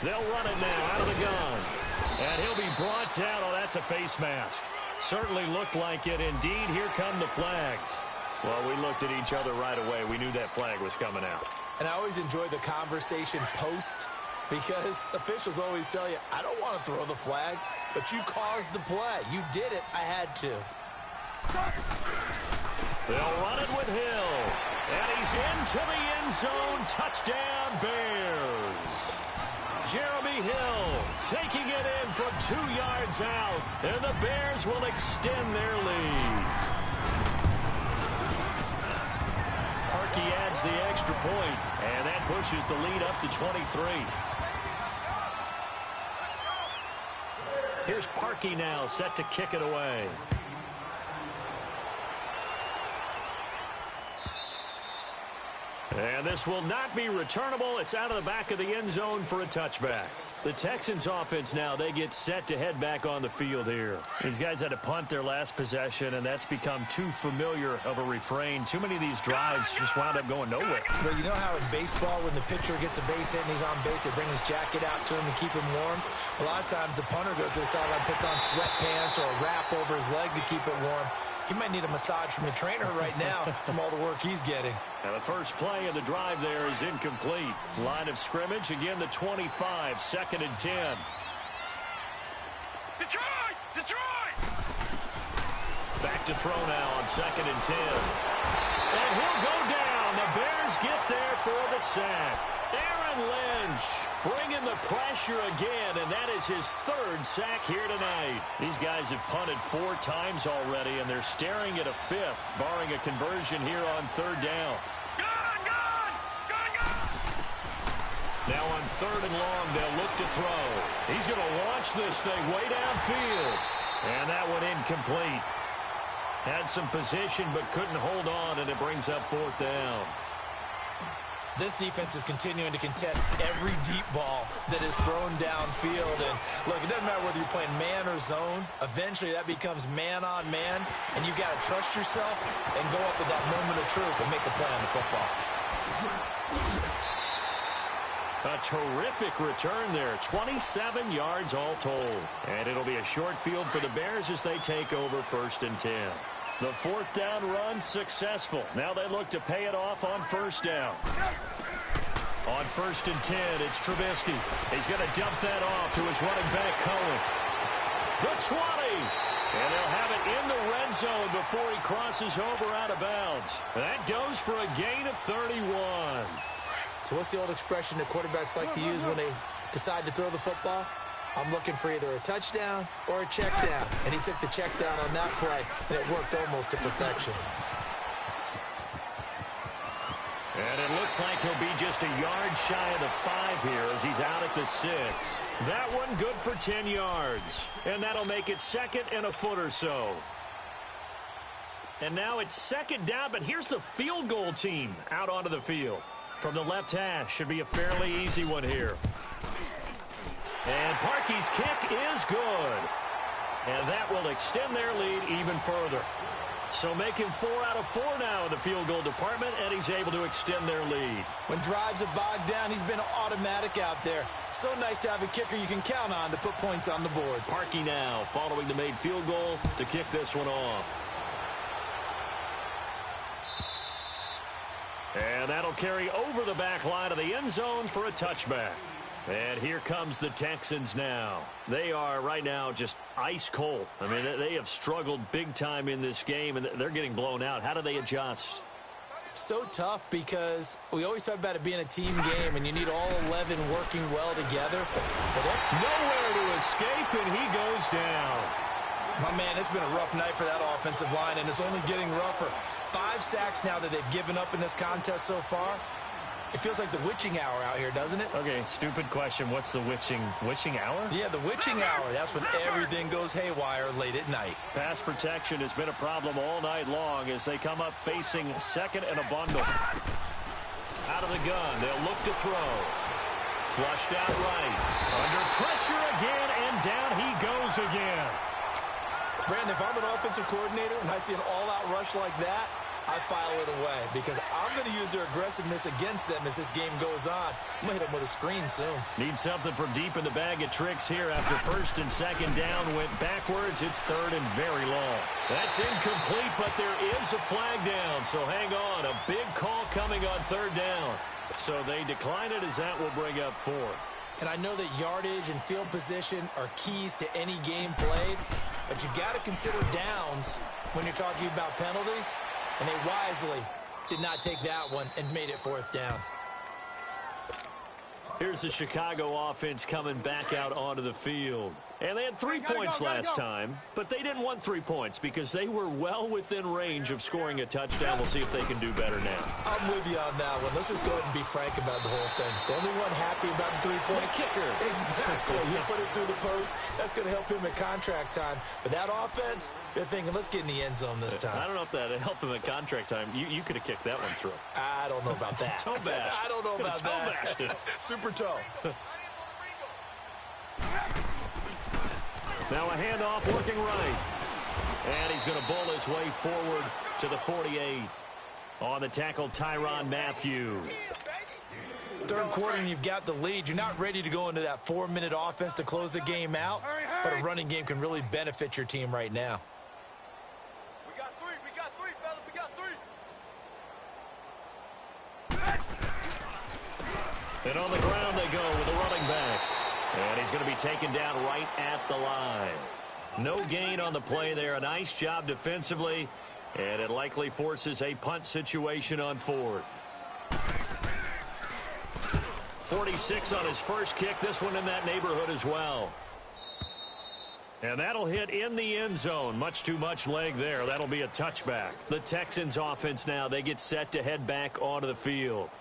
They'll run it now out of the gun. And he'll be brought down. Oh, that's a face mask. Certainly looked like it. Indeed, here come the flags. Well, we looked at each other right away. We knew that flag was coming out. And I always enjoy the conversation post because officials always tell you, I don't want to throw the flag, but you caused the play. You did it. I had to. They'll run it with Hill. And he's into the end zone. Touchdown, Bears. Jeremy Hill taking it in from 2 yards out. And the Bears will extend their lead. Parkey adds the extra point, and that pushes the lead up to 23. Here's Parkey now, set to kick it away. And this will not be returnable. It's out of the back of the end zone for a touchback. The Texans offense now, they get set to head back on the field here. These guys had to punt their last possession, and that's become too familiar of a refrain. Too many of these drives just wound up going nowhere. Well, you know how in baseball, when the pitcher gets a base hit and he's on base, they bring his jacket out to him to keep him warm? A lot of times the punter goes to the sideline, puts on sweatpants or a wrap over his leg to keep it warm. He might need a massage from the trainer right now from all the work he's getting. And the first play of the drive there is incomplete. Line of scrimmage, again the 25, 2nd and 10. Detroit! Detroit! Back to throw now on 2nd and 10. And he'll go down. The Bears get there for the sack. Aaron Lynch bringing the pressure again, and that is his 3rd sack here tonight. These guys have punted 4 times already, and they're staring at a 5th, barring a conversion here on 3rd down. Now on 3rd and long, they'll look to throw. He's going to launch this thing way downfield. And that one incomplete. Had some position but couldn't hold on, and it brings up 4th down. This defense is continuing to contest every deep ball that is thrown downfield. And look, it doesn't matter whether you're playing man or zone. Eventually that becomes man on man, and you got to trust yourself and go up at that moment of truth and make a play on the football. A terrific return there. 27 yards all told. And it'll be a short field for the Bears as they take over 1st and 10. The 4th down run successful. Now they look to pay it off on 1st down. On 1st and 10, it's Trubisky. He's going to dump that off to his running back, Cohen. The 20. And they'll have it in the red zone before he crosses over out of bounds. That goes for a gain of 31. So what's the old expression that quarterbacks like to use when they decide to throw the football? I'm looking for either a touchdown or a check down. And he took the check down on that play, and it worked almost to perfection. And it looks like he'll be just a yard shy of the 5 here as he's out at the 6. That one good for 10 yards. And that'll make it 2nd and a foot or so. And now it's 2nd down, but here's the field goal team out onto the field. From the left hash, should be a fairly easy one here. And Parkey's kick is good. And that will extend their lead even further. So making 4 out of 4 now in the field goal department, and he's able to extend their lead. When drives have bogged down, he's been automatic out there. So nice to have a kicker you can count on to put points on the board. Parkey now following the made field goal to kick this one off. And that'll carry over the back line of the end zone for a touchback. And here comes the Texans now. They are right now just ice cold. I mean, they have struggled big time in this game, and they're getting blown out. How do they adjust? So tough because we always talk about it being a team game, and you need all 11 working well together. But nowhere to escape, and he goes down. My man, it's been a rough night for that offensive line, and it's only getting rougher. 5 sacks now that they've given up in this contest so far. It feels like the witching hour out here, doesn't it? Okay, stupid question. What's the witching hour? Yeah, the witching hour. That's when everything goes haywire late at night. Pass protection has been a problem all night long as they come up facing 2nd and a bundle. Out of the gun, they'll look to throw. Flushed out right. Under pressure again, and down he goes again. Brandon, if I'm an offensive coordinator and I see an all-out rush like that, I file it away because I'm going to use their aggressiveness against them as this game goes on. I'm going to hit them with a screen soon. Need something from deep in the bag of tricks here after first and second down went backwards. It's third and very long. That's incomplete, but there is a flag down, so hang on. A big call coming on third down. So they decline it as that will bring up fourth. And I know that yardage and field position are keys to any game played, but you got to consider downs when you're talking about penalties. And they wisely did not take that one and made it fourth down. Here's the Chicago offense coming back out onto the field. And they had 3 points last time, but they didn't want 3 points because they were well within range of scoring a touchdown. We'll see if they can do better now. I'm with you on that one. Let's just go ahead and be frank about the whole thing. The only one happy about the 3-point kicker. Exactly. He put it through the post. That's going to help him at contract time. But that offense, they're thinking, let's get in the end zone this time. I don't know if that helped him at contract time. You could have kicked that one through. I don't know about that. Toe bash. I don't know about toe that. Bashed it. Super toe. Now a handoff working right. And he's going to bull his way forward to the 48. On the tackle, Tyrann Mathieu. Third quarter and you've got the lead. You're not ready to go into that 4-minute offense to close the game out. But a running game can really benefit your team right now. We got three, fellas. We got three. And on the ground they go with the running back. And he's going to be taken down right at the line. No gain on the play there. A nice job defensively. And it likely forces a punt situation on fourth. 46 on his first kick. This one in that neighborhood as well. And that'll hit in the end zone. Much too much leg there. That'll be a touchback. The Texans offense now, they get set to head back onto the field.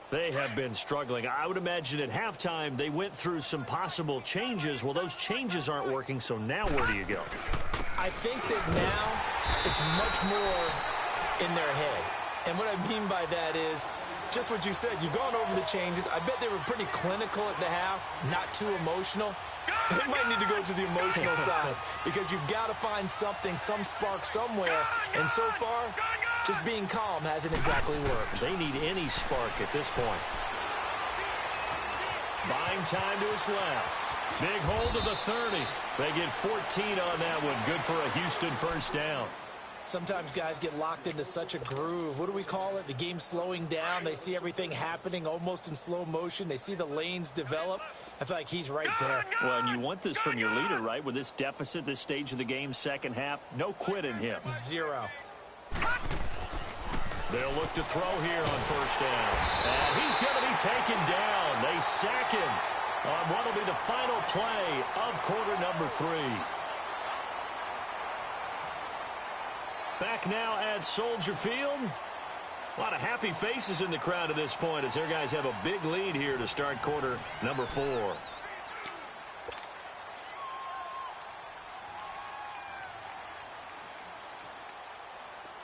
They have been struggling. I would imagine at halftime they went through some possible changes. Well, those changes aren't working, so now where do you go? I think that now it's much more in their head. And what I mean by that is just what you said. You've gone over the changes. I bet they were pretty clinical at the half, not too emotional. They might need to go to the emotional side because you've got to find something, some spark somewhere. And so far, just being calm hasn't exactly worked. They need any spark at this point. Buying time to his left. Big hold of the 30. They get 14 on that one. Good for a Houston first down. Sometimes guys get locked into such a groove. What do we call it? The game's slowing down. They see everything happening almost in slow motion. They see the lanes develop. I feel like he's right there. Well, and you want this from your leader, right? With this deficit, this stage of the game, second half, no quit in him. Zero. They'll look to throw here on first down. And he's going to be taken down. They sack him on what will be the final play of quarter number 3. Back now at Soldier Field. A lot of happy faces in the crowd at this point as their guys have a big lead here to start quarter number 4.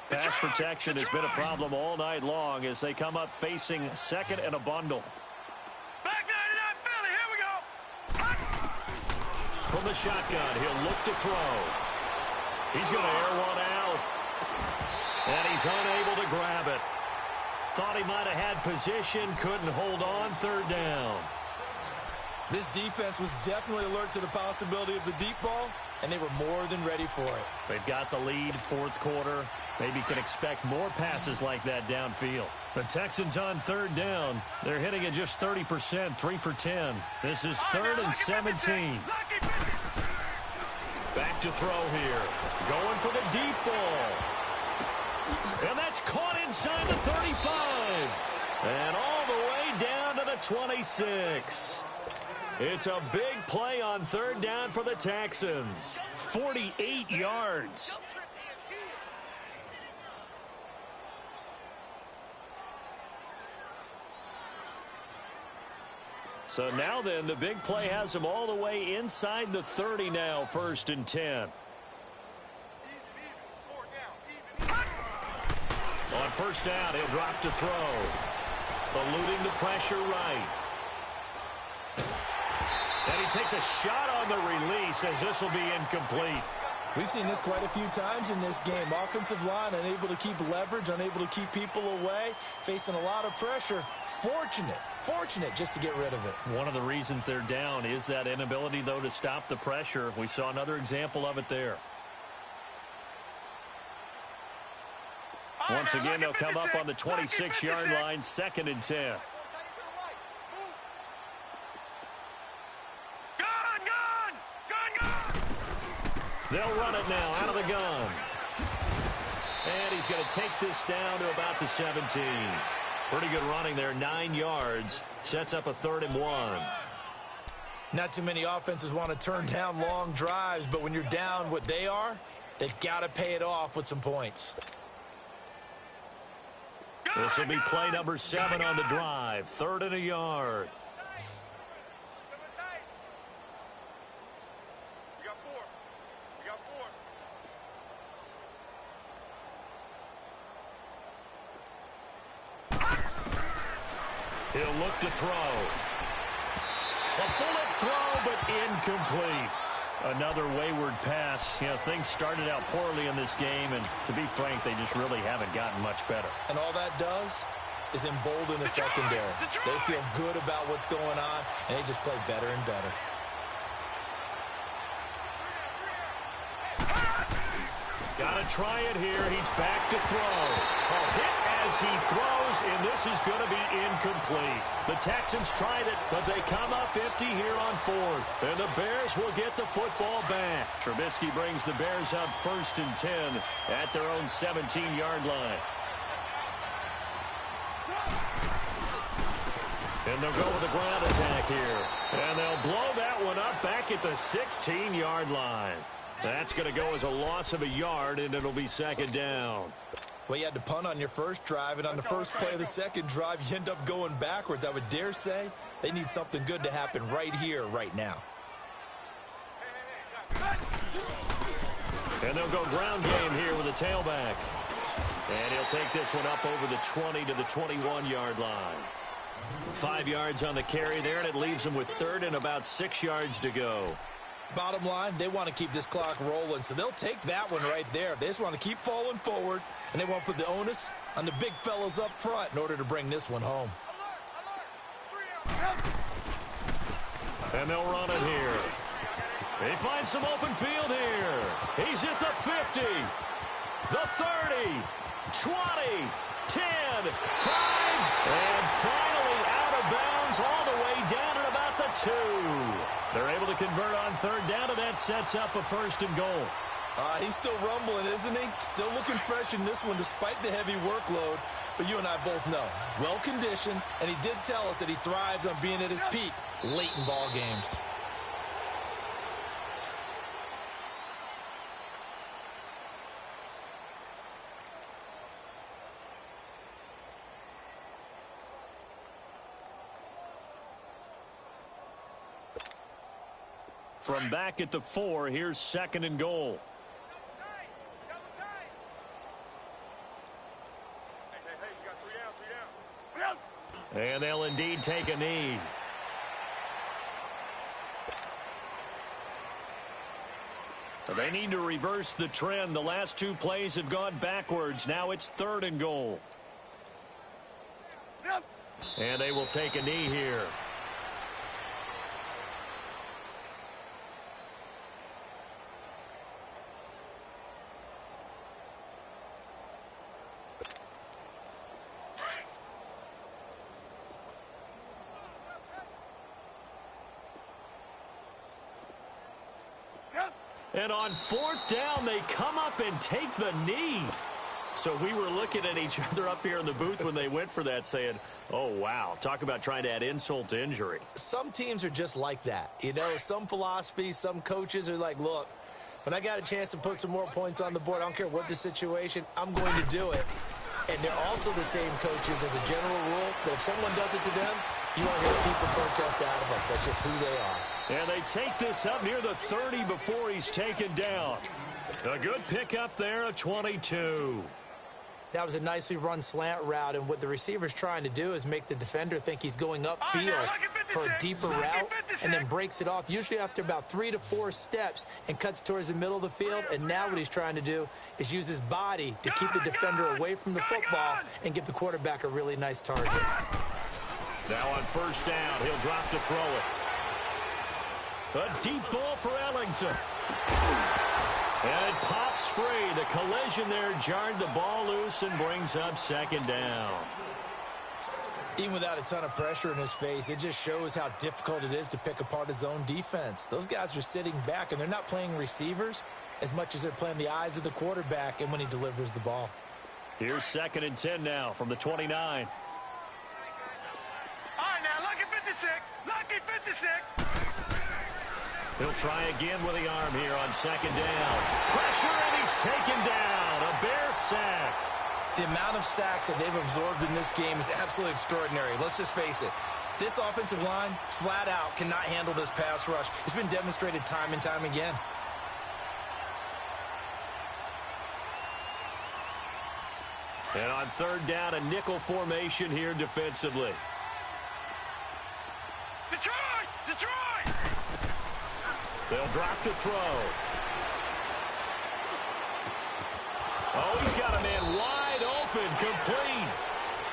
Pass protection has been a problem all night long as they come up facing second and a bundle. Back 99 Philly, here we go. From the shotgun, he'll look to throw. He's going to air one out. And he's unable to grab it. Thought he might have had position, couldn't hold on, third down. This defense was definitely alert to the possibility of the deep ball, and they were more than ready for it. They've got the lead, fourth quarter. Maybe can expect more passes like that downfield. The Texans on third down. They're hitting at just 30%, 3 for 10. This is third and 17. Back to throw here. Going for the deep ball. And that's caught inside the 35. And all the way down to the 26. It's a big play on third down for the Texans. 48 yards. So now then, the big play has them all the way inside the 30 now, first and 10. On first down, he'll drop to throw. Eluding the pressure right. And he takes a shot on the release as this will be incomplete. We've seen this quite a few times in this game. Offensive line unable to keep leverage, unable to keep people away, facing a lot of pressure. Fortunate just to get rid of it. One of the reasons they're down is that inability, though, to stop the pressure. We saw another example of it there. Once again, they'll come up on the 26-yard line, 2nd and 10. They'll run it now out of the gun. And he's going to take this down to about the 17. Pretty good running there, 9 yards. Sets up a 3rd and 1. Not too many offenses want to turn down long drives, but when you're down what they are, they've got to pay it off with some points. This will be play number 7 on the drive. 3rd and a yard. He'll look to throw. A bullet throw, but incomplete. Another wayward pass. You know, things started out poorly in this game, and to be frank, they just really haven't gotten much better. And all that does is embolden the secondary. They feel good about what's going on, and they just play better and better. Got to try it here. He's back to throw. A hit as he throws, and this is going to be incomplete. The Texans tried it, but they come up empty here on 4th. And the Bears will get the football back. Trubisky brings the Bears up 1st and 10 at their own 17-yard line. And they'll go with a ground attack here. And they'll blow that one up back at the 16-yard line. That's going to go as a loss of a yard, and it'll be 2nd down. Well, you had to punt on your first drive, and on the first play of the second drive, you end up going backwards. I would dare say they need something good to happen right here, right now. And they'll go ground game here with a tailback. And he'll take this one up over the 20 to the 21-yard line. 5 yards on the carry there, and it leaves them with 3rd and about 6 yards to go. Bottom line, they want to keep this clock rolling, so they'll take that one right there. They just want to keep falling forward, and they want to put the onus on the big fellas up front in order to bring this one home. And they'll run it here. They find some open field here. He's at the 50, the 30, 20, 10, 5, and finally out of bounds all the way down at about the 2. They're able to convert on 3rd down, and that sets up a 1st and goal. He's still rumbling, isn't he? Still looking fresh in this one despite the heavy workload. But you and I both know, well-conditioned, and he did tell us that he thrives on being at his peak late in ball games. From back at the 4, here's 2nd and goal. And they'll indeed take a knee. They need to reverse the trend. The last 2 plays have gone backwards. Now it's 3rd and goal. And they will take a knee here. And on 4th down, they come up and take the knee. So we were looking at each other up here in the booth when they went for that saying, oh, wow, talk about trying to add insult to injury. Some teams are just like that. You know, some philosophies, some coaches are like, look, when I got a chance to put some more points on the board, I don't care what the situation, I'm going to do it. And they're also the same coaches as a general rule that if someone does it to them, you won't hear people protest out of them. That's just who they are. And they take this up near the 30 before he's taken down. A good pickup there, a 22. That was a nicely run slant route, and what the receiver's trying to do is make the defender think he's going upfield for a deeper route and then breaks it off, usually after about 3 to 4 steps, and cuts towards the middle of the field. And now what he's trying to do is use his body to keep the defender away from the football and give the quarterback a really nice target. Now on first down, he'll drop to throw it. A deep ball for Ellington. And it pops free. The collision there jarred the ball loose and brings up second down. Even without a ton of pressure in his face, it just shows how difficult it is to pick apart his own defense. Those guys are sitting back, and they're not playing receivers as much as they're playing the eyes of the quarterback and when he delivers the ball. Here's 2nd and 10 now from the 29. All right, now, lucky 56. Lucky 56. He'll try again with the arm here on 2nd down. Pressure, and he's taken down. A Bear sack. The amount of sacks that they've absorbed in this game is absolutely extraordinary. Let's just face it. This offensive line, flat out, cannot handle this pass rush. It's been demonstrated time and time again. And on 3rd down, a nickel formation here defensively. Detroit! Detroit! They'll drop to throw. Oh, he's got a man wide open, complete.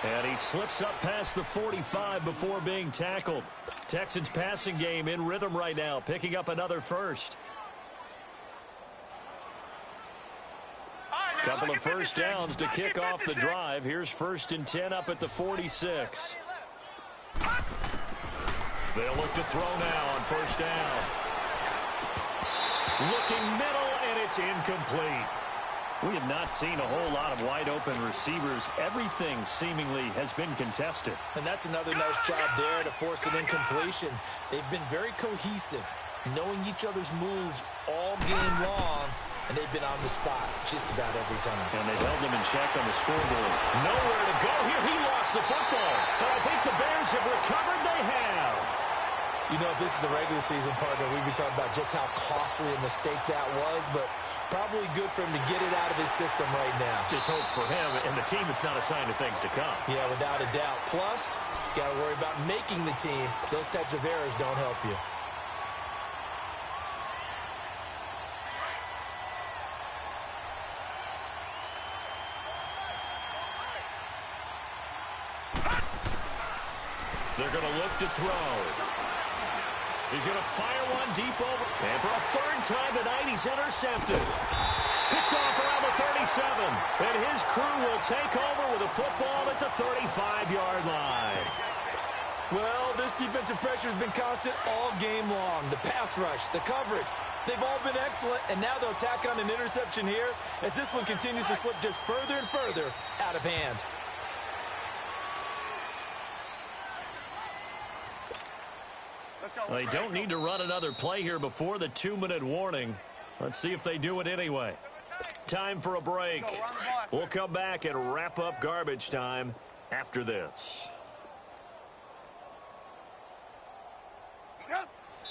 And he slips up past the 45 before being tackled. Texans passing game in rhythm right now, picking up another first. Couple of first downs to kick off the drive. Here's 1st and 10 up at the 46. They'll look to throw now on 1st down. Looking middle, and it's incomplete. We have not seen a whole lot of wide-open receivers. Everything seemingly has been contested. And that's another nice job there to force an incompletion. They've been very cohesive, knowing each other's moves all game long, and they've been on the spot just about every time. And they've held them in check on the scoreboard. Nowhere to go here. He lost the football. But I think the Bears have recovered. They have. You know, if this is the regular season partner, we'd be talking about just how costly a mistake that was, but probably good for him to get it out of his system right now. Just hope for him and the team it's not a sign of things to come. Yeah, without a doubt. Plus, you got to worry about making the team. Those types of errors don't help you. They're going to look to throw. He's going to fire one deep over. And for a 3rd time tonight, he's intercepted. Picked off around the 37. And his crew will take over with a football at the 35-yard line. Well, this defensive pressure has been constant all game long. The pass rush, the coverage, they've all been excellent. And now they'll tack on an interception here as this one continues to slip just further and further out of hand. They don't need to run another play here before the 2-minute warning. Let's see if they do it anyway. Time for a break. We'll come back and wrap up garbage time after this.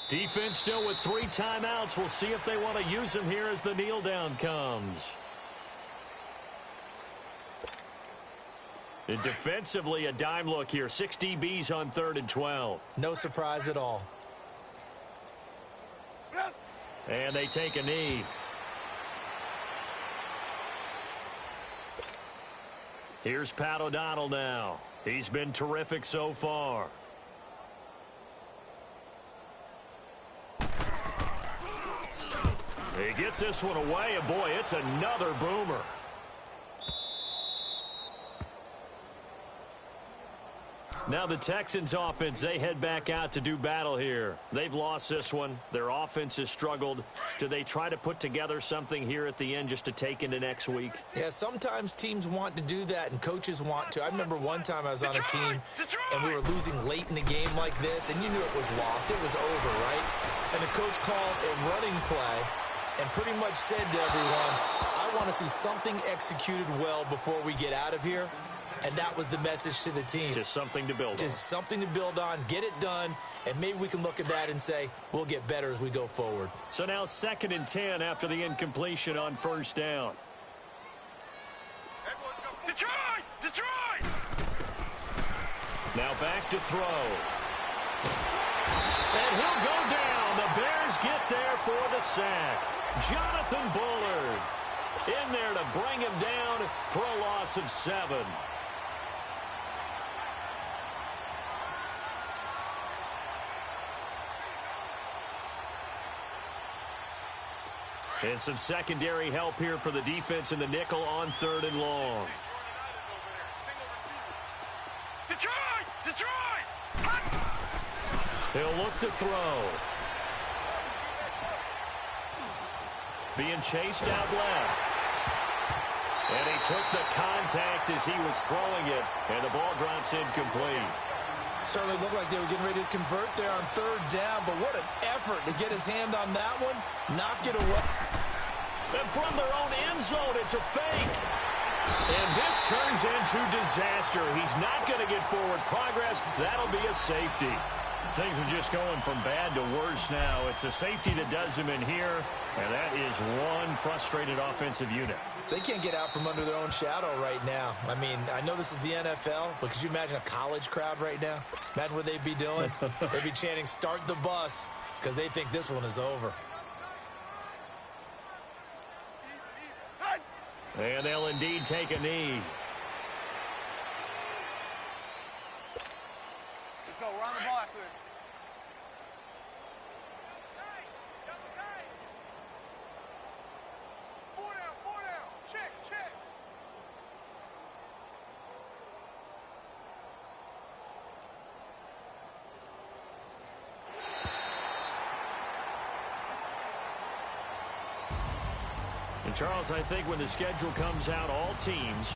Defense still with 3 timeouts. We'll see if they want to use them here as the kneel down comes. And defensively, a dime look here. 6 DBs on 3rd and 12. No surprise at all. And they take a knee. Here's Pat O'Donnell now. He's been terrific so far. He gets this one away, and boy, it's another boomer. Now the Texans offense, they head back out to do battle here. They've lost this one. Their offense has struggled. Do they try to put together something here at the end just to take into next week? Yeah, sometimes teams want to do that and coaches want to. I remember one time I was on a team and we were losing late in the game like this, and you knew it was lost. It was over, right? And the coach called a running play and pretty much said to everyone, I want to see something executed well before we get out of here. And that was the message to the team. Just something to build on. Just something to build on, get it done, and maybe we can look at that and say, we'll get better as we go forward. So now 2nd and 10 after the incompletion on 1st down. Detroit! Detroit! Now back to throw. And he'll go down. The Bears get there for the sack. Jonathan Bullard in there to bring him down for a loss of 7. And some secondary help here for the defense in the nickel on 3rd and long. Detroit! Detroit! He'll look to throw. Being chased out left. And he took the contact as he was throwing it, and the ball drops incomplete. Certainly looked like they were getting ready to convert there on 3rd down, but what an effort to get his hand on that one, knock it away. And from their own end zone, it's a fake. And this turns into disaster. He's not going to get forward progress. That'll be a safety. Things are just going from bad to worse now. It's a safety that does him in here, and that is one frustrated offensive unit. They can't get out from under their own shadow right now. I mean, I know this is the NFL, but could you imagine a college crowd right now? Imagine what they'd be doing. They'd be chanting, "Start the bus," because they think this one is over. And they'll indeed take a knee. Let's go. Run the ball after this. Four down. Check. And Charles, I think when the schedule comes out, all teams